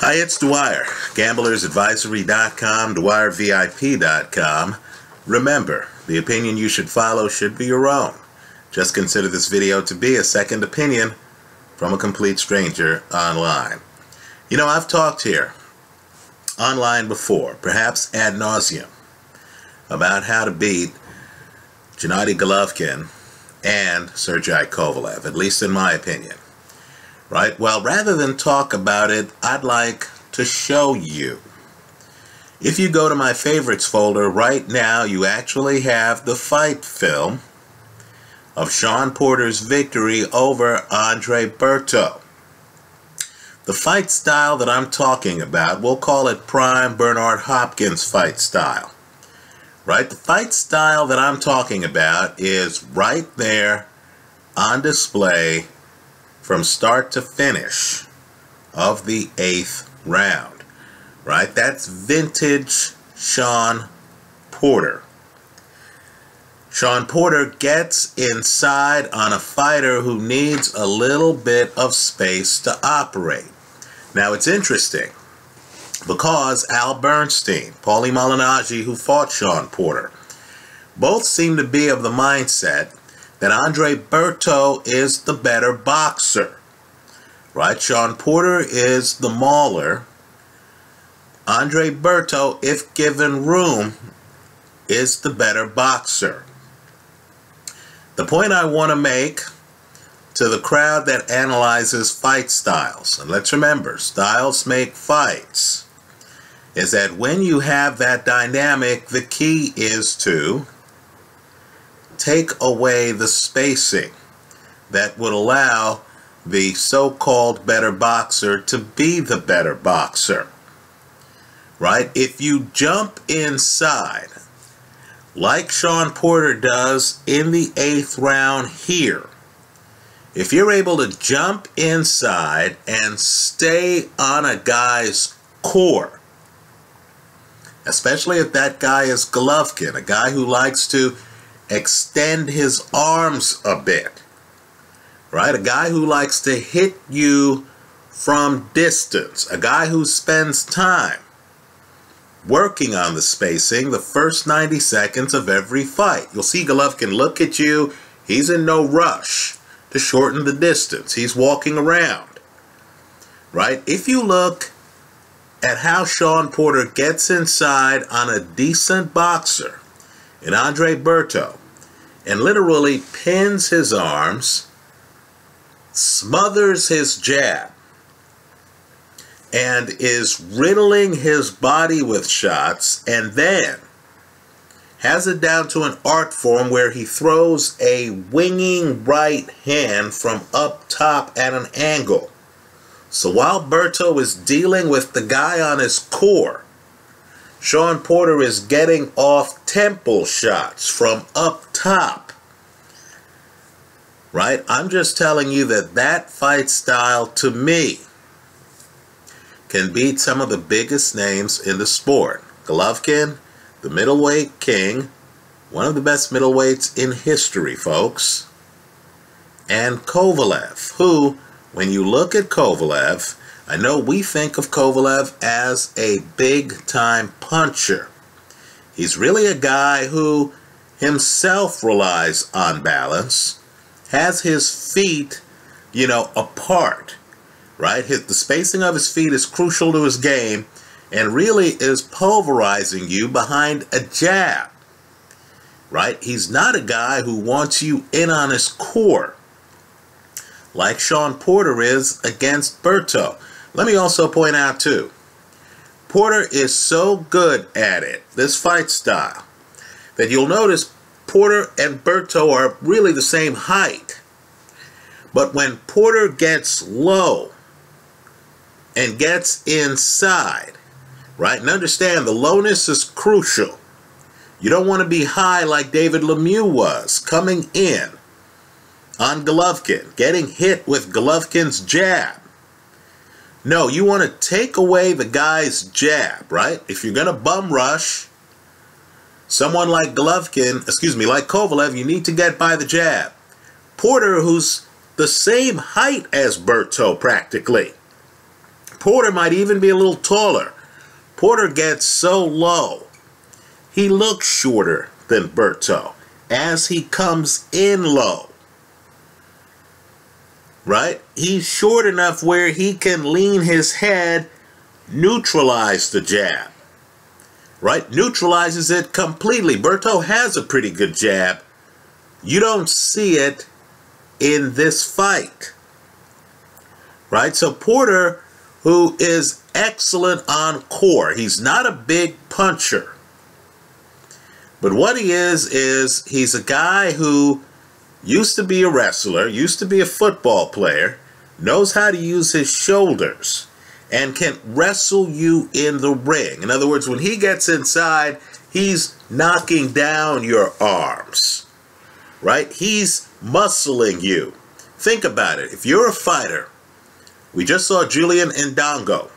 Hi, it's Dwyer, gamblersadvisory.com, dwyervip.com. Remember, the opinion you should follow should be your own. Just consider this video to be a second opinion from a complete stranger online. You know, I've talked here online before, perhaps ad nauseum, about how to beat Gennady Golovkin and Sergei Kovalev, at least in my opinion. Right? Well, rather than talk about it, I'd like to show you. If you go to my favorites folder right now, you actually have the fight film of Shawn Porter's victory over Andre Berto. The fight style that I'm talking about, we'll call it prime Bernard Hopkins fight style. Right? The fight style that I'm talking about is right there on display from start to finish of the 8th round. Right? That's vintage Shawn Porter. Shawn Porter gets inside on a fighter who needs a little bit of space to operate. Now it's interesting because Al Bernstein, Paulie Malignaggi, who fought Shawn Porter, both seem to be of the mindset that Andre Berto is the better boxer. Right? Shawn Porter is the mauler. Andre Berto, if given room, is the better boxer. The point I want to make to the crowd that analyzes fight styles, and let's remember, styles make fights, is that when you have that dynamic, the key is to take away the spacing that would allow the so-called better boxer to be the better boxer. Right? If you jump inside, like Shawn Porter does in the 8th round here, if you're able to jump inside and stay on a guy's core, especially if that guy is Golovkin, a guy who likes to extend his arms a bit, right? A guy who likes to hit you from distance, a guy who spends time working on the spacing the first 90 seconds of every fight. You'll see Golovkin look at you. He's in no rush to shorten the distance. He's walking around, right? If you look at how Shawn Porter gets inside on a decent boxer in Andre Berto and literally pins his arms, smothers his jab, and is riddling his body with shots, and then has it down to an art form where he throws a winging right hand from up top at an angle. So while Berto is dealing with the guy on his core, Shawn Porter is getting off temple shots from up top. Right? I'm just telling you that that fight style, to me, can beat some of the biggest names in the sport. Golovkin, the middleweight king, one of the best middleweights in history, folks. And Kovalev, who, when you look at Kovalev, I know we think of Kovalev as a big-time puncher. He's really a guy who himself relies on balance, has his feet, apart. Right? The spacing of his feet is crucial to his game and really is pulverizing you behind a jab. Right? He's not a guy who wants you in on his core like Shawn Porter is against Berto. Let me also point out too, Porter is so good at it, this fight style, that you'll notice Porter and Berto are really the same height. But when Porter gets low and gets inside, right? And understand, the lowness is crucial. You don't want to be high like David Lemieux was, coming in on Golovkin, getting hit with Golovkin's jab. No, you want to take away the guy's jab, right? If you're going to bum rush someone like Golovkin, like Kovalev, you need to get by the jab. Porter, who's the same height as Berto practically, Porter might even be a little taller. Porter gets so low. He looks shorter than Berto as he comes in low. Right? He's short enough where he can lean his head, neutralize the jab. Right? Neutralizes it completely. Berto has a pretty good jab. You don't see it in this fight. Right? So Porter, who is excellent on core, he's not a big puncher. But what he is he's a guy who used to be a wrestler, used to be a football player, knows how to use his shoulders, and can wrestle you in the ring. In other words, when he gets inside, he's knocking down your arms. Right? He's muscling you. Think about it. If you're a fighter, we just saw Julian Ndongo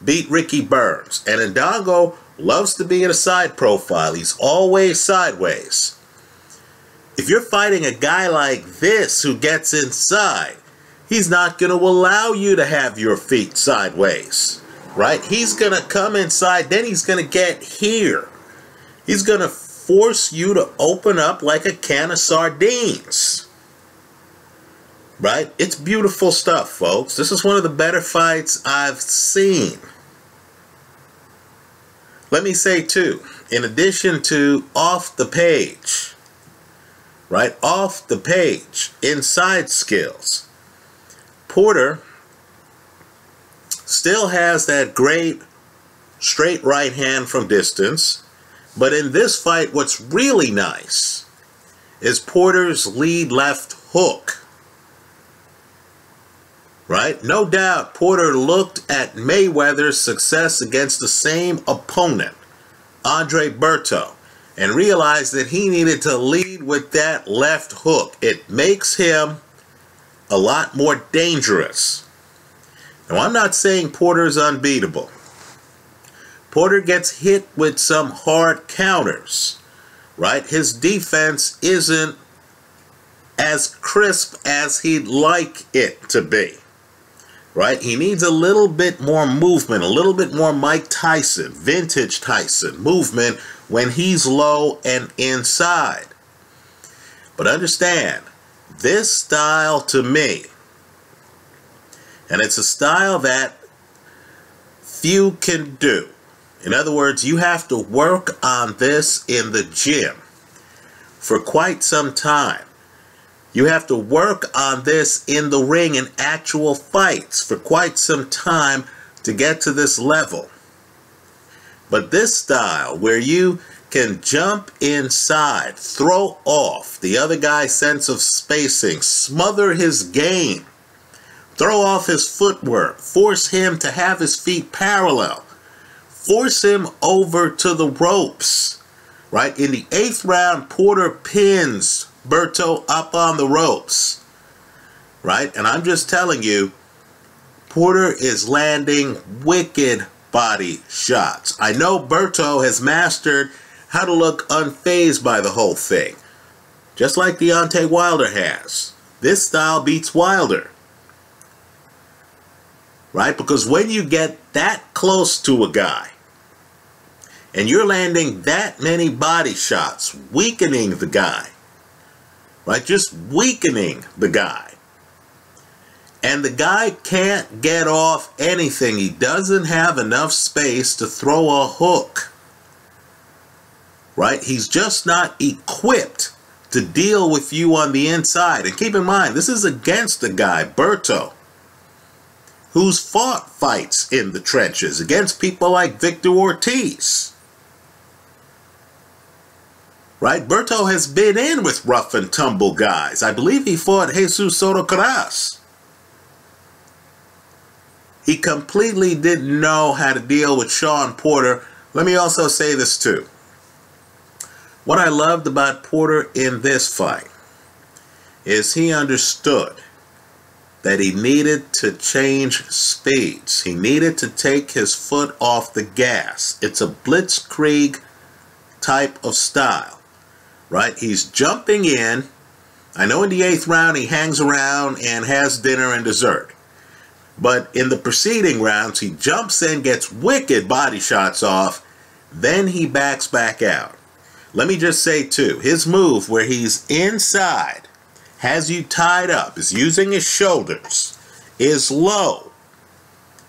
beat Ricky Burns. And Ndongo loves to be in a side profile. He's always sideways. If you're fighting a guy like this who gets inside, he's not going to allow you to have your feet sideways. Right? He's going to come inside, then he's going to get here. He's going to force you to open up like a can of sardines. Right? It's beautiful stuff, folks. This is one of the better fights I've seen. Let me say, too, in addition to off the page, right, off the page, inside skills, Porter still has that great straight right hand from distance. But in this fight, what's really nice is Porter's lead left hook. Right? No doubt Porter looked at Mayweather's success against the same opponent, Andre Berto, and realized that he needed to lead with that left hook. It makes him a lot more dangerous. Now, I'm not saying Porter's unbeatable. Porter gets hit with some hard counters. Right? His defense isn't as crisp as he'd like it to be. Right? He needs a little bit more movement, a little bit more Mike Tyson, vintage Tyson movement when he's low and inside. But understand, this style to me, and it's a style that few can do. In other words, you have to work on this in the gym for quite some time. You have to work on this in the ring in actual fights for quite some time to get to this level. But this style, where you can jump inside, throw off the other guy's sense of spacing, smother his game, throw off his footwork, force him to have his feet parallel, force him over to the ropes. Right? In the 8th round, Porter pins Berto up on the ropes. Right? And I'm just telling you, Porter is landing wicked body shots. I know Berto has mastered how to look unfazed by the whole thing, just like Deontay Wilder has. This style beats Wilder. Right? Because when you get that close to a guy, and you're landing that many body shots, weakening the guy, right? Just weakening the guy. And the guy can't get off anything. He doesn't have enough space to throw a hook. Right? He's just not equipped to deal with you on the inside. And keep in mind, this is against a guy, Berto, who's fought fights in the trenches against people like Victor Ortiz. Right? Berto has been in with rough and tumble guys. I believe he fought Jesus Soto Caras. He completely didn't know how to deal with Shawn Porter. Let me also say this too. What I loved about Porter in this fight is he understood that he needed to change speeds. He needed to take his foot off the gas. It's a blitzkrieg type of style. Right? He's jumping in. I know in the 8th round he hangs around and has dinner and dessert. But in the preceding rounds, he jumps in, gets wicked body shots off, then he backs back out. Let me just say, too, his move where he's inside, has you tied up, is using his shoulders, is low,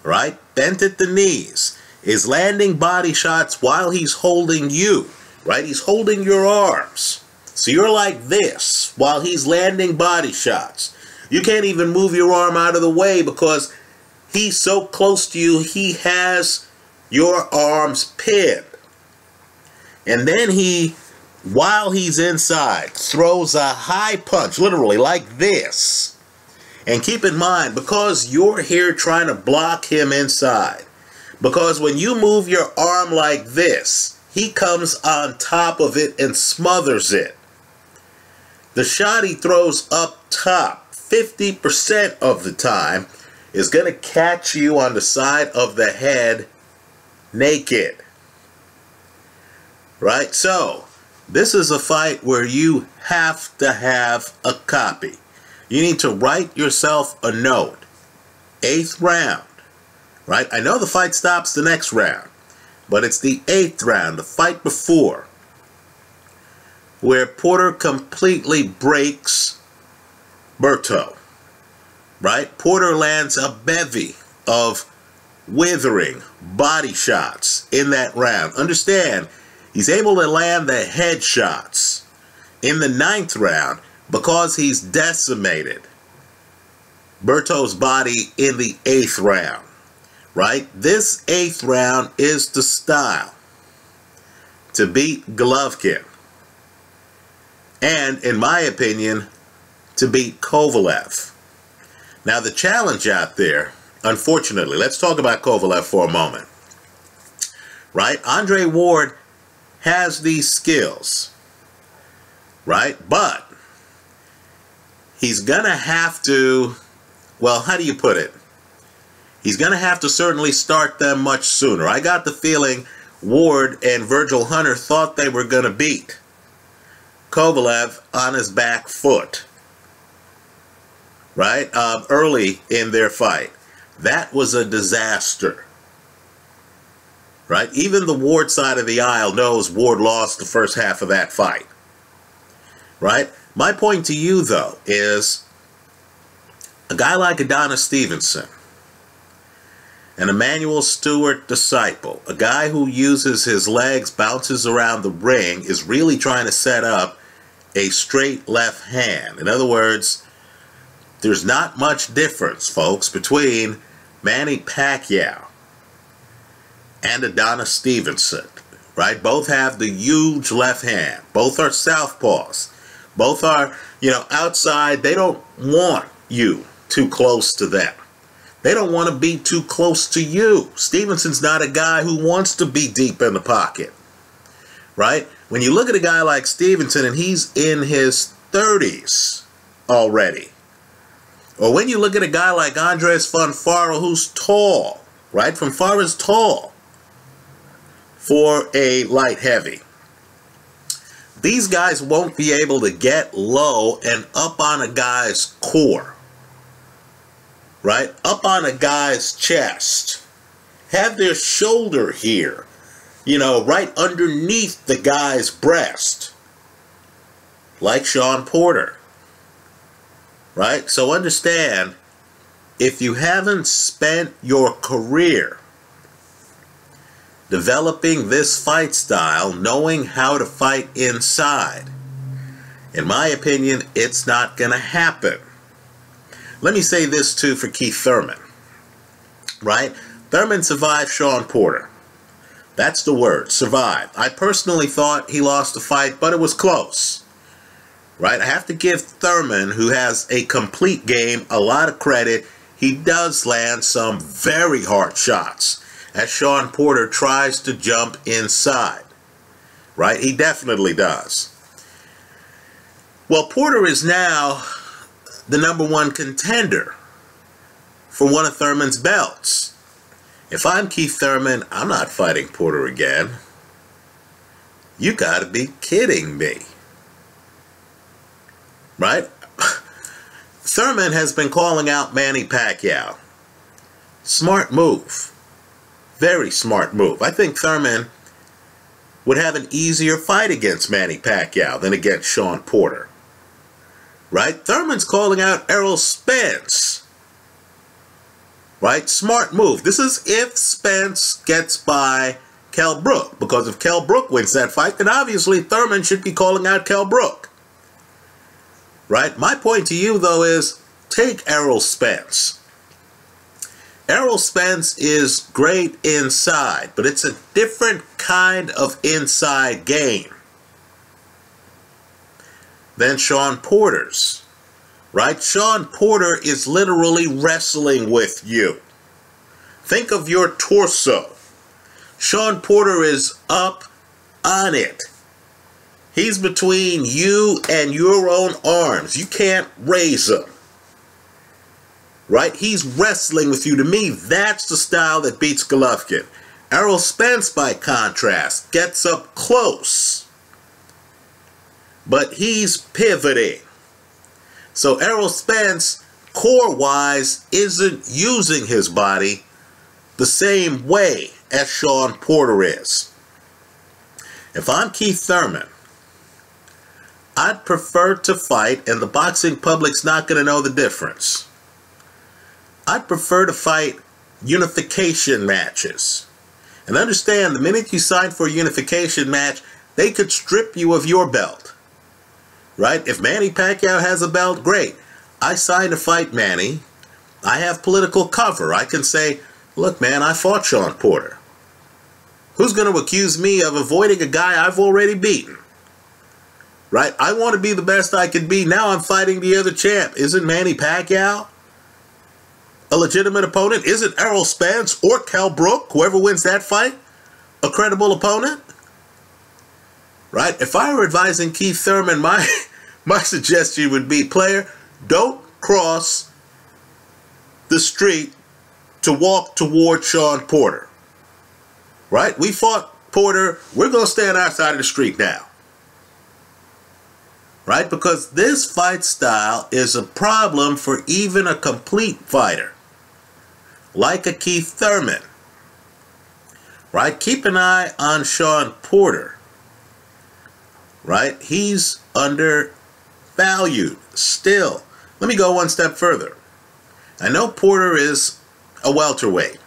right? Bent at the knees, is landing body shots while he's holding you, right? He's holding your arms. So you're like this while he's landing body shots. You can't even move your arm out of the way because he's so close to you, he has your arms pinned. And then he, while he's inside, throws a high punch, literally like this. And keep in mind, because you're here trying to block him inside, because when you move your arm like this, he comes on top of it and smothers it. The shot he throws up top, 50% of the time, is going to catch you on the side of the head naked. Right? So, this is a fight where you have to have a copy. You need to write yourself a note. 8th round. Right? I know the fight stops the next round, but it's the 8th round, the fight before, where Porter completely breaks Berto. Right? Porter lands a bevy of withering body shots in that round. Understand, he's able to land the head shots in the 9th round because he's decimated Berto's body in the 8th round. Right? This 8th round is the style to beat Golovkin. And, in my opinion, to beat Kovalev. Now, the challenge out there, unfortunately, let's talk about Kovalev for a moment. Right? Andre Ward has these skills. Right? But he's going to have to, well, how do you put it? He's going to have to certainly start them much sooner. I got the feeling Ward and Virgil Hunter thought they were going to beat Kovalev on his back foot. Right? Early in their fight. That was a disaster. Right? Even the Ward side of the aisle knows Ward lost the first half of that fight. Right? My point to you, though, is a guy like Adonis Stevenson, an Emmanuel Stewart disciple, a guy who uses his legs, bounces around the ring, is really trying to set up a straight left hand. In other words, there's not much difference, folks, between Manny Pacquiao and Adonis Stevenson, right? Both have the huge left hand. Both are southpaws. Both are, outside. They don't want you too close to them. They don't want to be too close to you. Stevenson's not a guy who wants to be deep in the pocket, right? When you look at a guy like Stevenson and he's in his 30s already, or when you look at a guy like Andres Fonfara, who's tall, right? Fonfara's tall for a light heavy. These guys won't be able to get low and up on a guy's core, right? Up on a guy's chest. Have their shoulder here, right underneath the guy's breast, like Shawn Porter. Right? So understand, if you haven't spent your career developing this fight style, knowing how to fight inside, in my opinion, it's not going to happen. Let me say this too for Keith Thurman. Right? Thurman survived Shawn Porter. That's the word, survived. I personally thought he lost the fight, but it was close. Right? I have to give Thurman, who has a complete game, a lot of credit. He does land some very hard shots as Shawn Porter tries to jump inside. Right? He definitely does. Well, Porter is now the #1 contender for one of Thurman's belts. If I'm Keith Thurman, I'm not fighting Porter again. You gotta be kidding me. Right? Thurman has been calling out Manny Pacquiao Smart move. Very smart move. I think Thurman would have an easier fight against Manny Pacquiao than against Shawn Porter. Right? Thurman's calling out Errol Spence. Right? Smart move. This is if Spence gets by Kell Brook. Because if Kell Brook wins that fight, then obviously Thurman should be calling out Kell Brook. Right? My point to you, though, is take Errol Spence. Errol Spence is great inside, but it's a different kind of inside game than Shawn Porter's. Right? Shawn Porter is literally wrestling with you. Think of your torso. Shawn Porter is up on it. He's between you and your own arms. You can't raise him. Right? He's wrestling with you. To me, that's the style that beats Golovkin. Errol Spence, by contrast, gets up close. But he's pivoting. So Errol Spence, core-wise, isn't using his body the same way as Shawn Porter is. If I'm Keith Thurman, I'd prefer to fight, and the boxing public's not going to know the difference. I'd prefer to fight unification matches. And understand, the minute you sign for a unification match, they could strip you of your belt. Right? If Manny Pacquiao has a belt, great. I signed to fight Manny. I have political cover. I can say, look, man, I fought Shawn Porter. Who's going to accuse me of avoiding a guy I've already beaten? Right? I want to be the best I can be. Now I'm fighting the other champ. Isn't Manny Pacquiao a legitimate opponent? Isn't Errol Spence or Kell Brook, whoever wins that fight, a credible opponent? Right? If I were advising Keith Thurman, my suggestion would be, player, don't cross the street to walk toward Shawn Porter. Right? We fought Porter. We're going to stay on our side of the street now. Right? Because this fight style is a problem for even a complete fighter like a Keith Thurman. Right? Keep an eye on Shawn Porter. Right? He's undervalued still. Let me go one step further. I know Porter is a welterweight.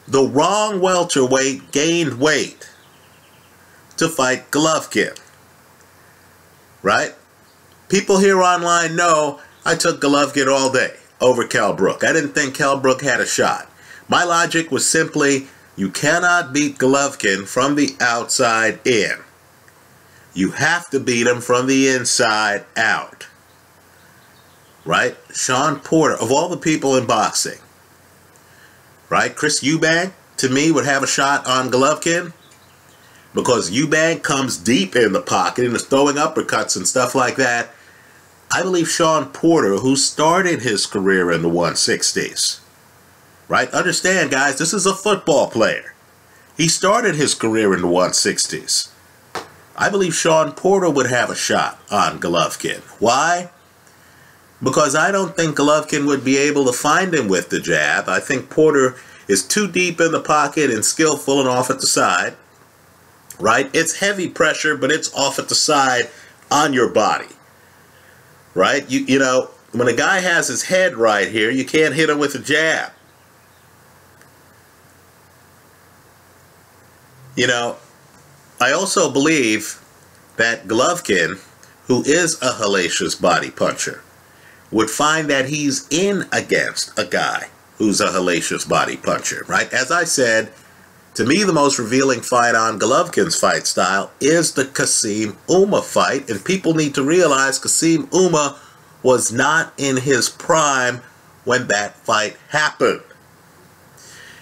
The wrong welterweight gained weight to fight Golovkin. Right? People here online know I took Golovkin all day over Kell Brook. I didn't think Kell Brook had a shot. My logic was simply, you cannot beat Golovkin from the outside in. You have to beat him from the inside out. Right? Shawn Porter, of all the people in boxing, right? Chris Eubank, to me, would have a shot on Golovkin because Eubank comes deep in the pocket and is throwing uppercuts and stuff like that. I believe Shawn Porter, who started his career in the 160s, right? Understand, guys, this is a football player. He started his career in the 160s. I believe Shawn Porter would have a shot on Golovkin. Why? Because I don't think Golovkin would be able to find him with the jab. I think Porter is too deep in the pocket and skillful and off at the side. Right? It's heavy pressure, but it's off at the side on your body. Right? You know, when a guy has his head right here, you can't hit him with a jab. You know, I also believe that Golovkin, who is a hellacious body puncher, would find that he's in against a guy who's a hellacious body puncher, right? As I said, to me, the most revealing fight on Golovkin's fight style is the Kassim Ouma fight, and people need to realize Kassim Ouma was not in his prime when that fight happened.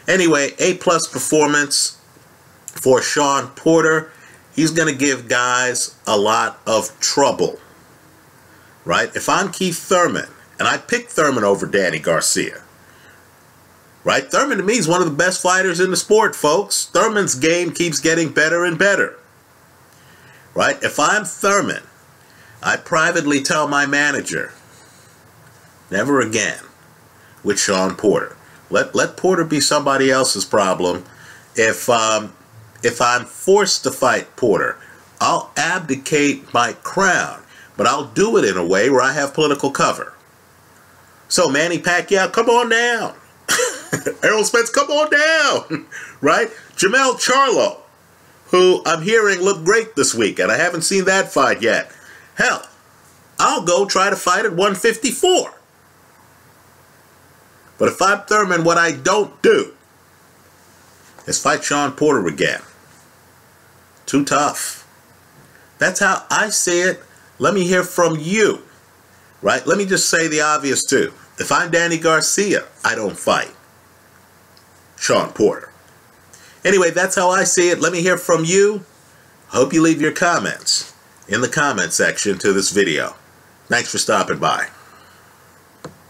Anyway, A-plus performance for Shawn Porter. He's going to give guys a lot of trouble, right? If I'm Keith Thurman, and I pick Thurman over Danny Garcia, right? Thurman, to me, is one of the best fighters in the sport, folks. Thurman's game keeps getting better and better, right? If I'm Thurman, I privately tell my manager, never again with Shawn Porter. Let Porter be somebody else's problem. If I'm forced to fight Porter, I'll abdicate my crown, but I'll do it in a way where I have political cover. So Manny Pacquiao, come on down. Errol Spence, come on down. Right? Jamel Charlo, who I'm hearing looked great this week, and I haven't seen that fight yet. Hell, I'll go try to fight at 154. But if I'm Thurman, what I don't do is fight Shawn Porter again. Too tough. That's how I see it. Let me hear from you. Right? Let me just say the obvious too. If I'm Danny Garcia, I don't fight Shawn Porter. Anyway, that's how I see it. Let me hear from you. Hope you leave your comments in the comment section to this video. Thanks for stopping by.